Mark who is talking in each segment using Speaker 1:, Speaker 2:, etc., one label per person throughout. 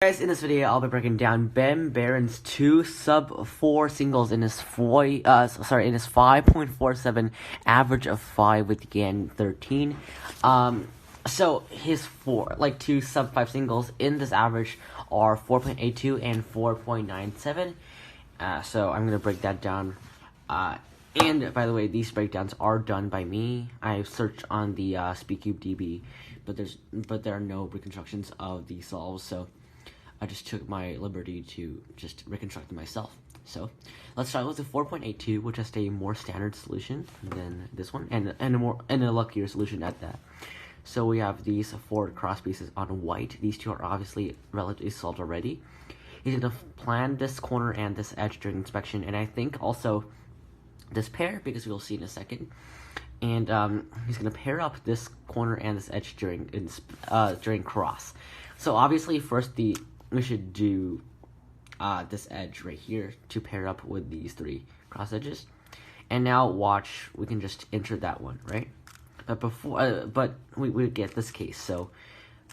Speaker 1: Guys, in this video, I'll be breaking down Ben Barron's two sub-4 singles in his 5.47 average of 5 with gain 13. So his two sub-5 singles in this average are 4.82 and 4.97. So I'm gonna break that down. And by the way, these breakdowns are done by me. I searched on the SpeedCubeDB, but there are no reconstructions of the solves. So I just took my liberty to just reconstruct it myself. So let's start with the 4.82, which is a more standard solution than this one, and a luckier solution at that. So we have these 4 cross pieces on white. These two are obviously relatively solved already. He's gonna plan this corner and this edge during inspection, and I think also this pair, because we'll see in a second. And he's gonna pair up this corner and this edge during cross. So obviously first we should do this edge right here to pair up with these 3 cross edges. And now watch, we can just insert that one, right? But before, we get this case. So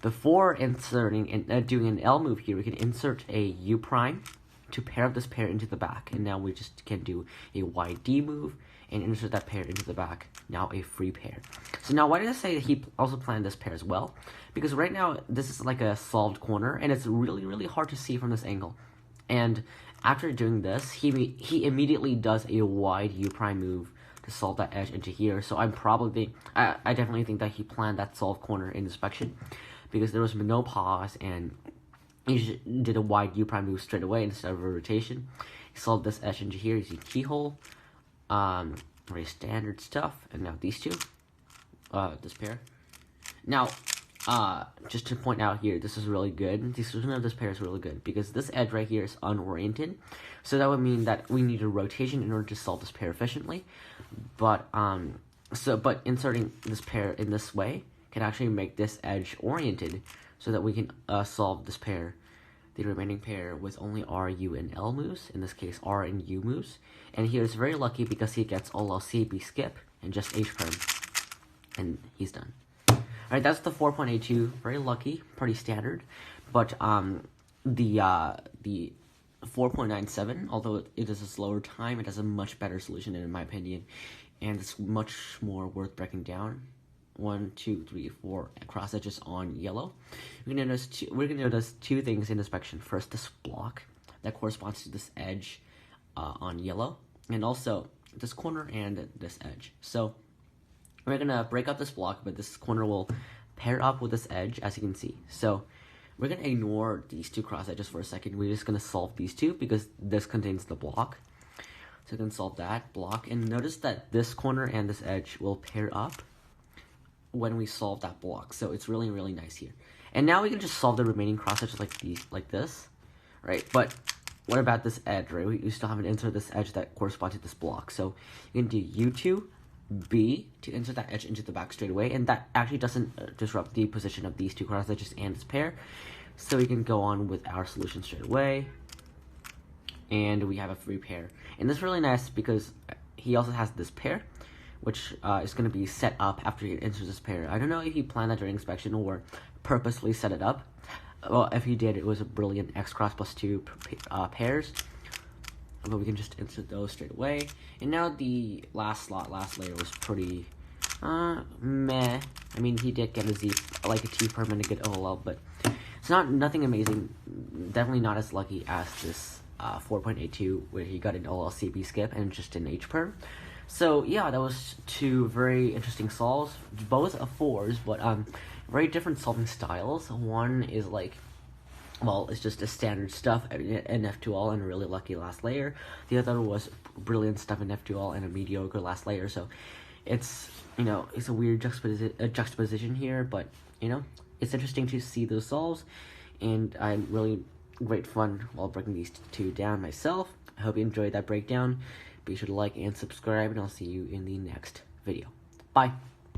Speaker 1: before inserting and doing an L move here, we can insert a U prime to pair up this pair into the back. And now we just can do a YD move and insert that pair into the back. Now a free pair. So now why did I say that he also planned this pair as well? Because right now this is like a solved corner and it's really hard to see from this angle. And after doing this, he immediately does a wide U prime move to solve that edge into here. So I definitely think that he planned that solved corner in inspection, because there was no pause and he just did a wide U prime move straight away instead of a rotation. He solved this edge into here using keyhole. Very standard stuff. And now these two, this pair. Now, just to point out here, this is really good. The solution of this pair is really good because this edge right here is unoriented. So that would mean that we need a rotation in order to solve this pair efficiently. But inserting this pair in this way can actually make this edge oriented so that we can solve this pair, the remaining pair, with only R, U, and L moves. In this case, R and U moves. And here is very lucky because he gets all LCB skip and just H perm. And he's done. Alright, that's the 4.82. Very lucky, pretty standard. But the 4.97, although it is a slower time, it has a much better solution in my opinion. And it's much more worth breaking down. 1, 2, 3, 4 cross edges on yellow. We're gonna notice two things in inspection. First, this block that corresponds to this edge on yellow, and also this corner and this edge. So we're gonna break up this block, but this corner will pair up with this edge, as you can see. So we're gonna ignore these 2 cross edges for a second. We're just gonna solve these 2 because this contains the block. So we can solve that block, and notice that this corner and this edge will pair up when we solve that block. So it's really nice here. And now we can just solve the remaining cross edges like this, right? But what about this edge, right? We still haven't inserted this edge that corresponds to this block. So you can do U2, B to insert that edge into the back straight away, and that actually doesn't disrupt the position of these 2 cross edges and this pair. So we can go on with our solution straight away, and we have a free pair. And this is really nice because he also has this pair, which is going to be set up after he inserts this pair. I don't know if he planned that during inspection or purposely set it up. Well, if he did, it was a brilliant X cross plus 2 pairs. But we can just insert those straight away. And now the last layer was pretty meh. I mean, he did get a Z, like a T perm and a good OLL, but it's nothing amazing. Definitely not as lucky as this 4.82, where he got an OLCB skip and just an H perm. So yeah, that was 2 very interesting solves, both of 4s, but very different solving styles. One is like, well, it's just a standard stuff in F2L and a really lucky last layer. The other was brilliant stuff in F2L and a mediocre last layer. So it's, it's a weird juxtaposition here, but it's interesting to see those solves, and I had really great fun while breaking these 2 down myself. I hope you enjoyed that breakdown. Be sure to like and subscribe, and I'll see you in the next video. Bye!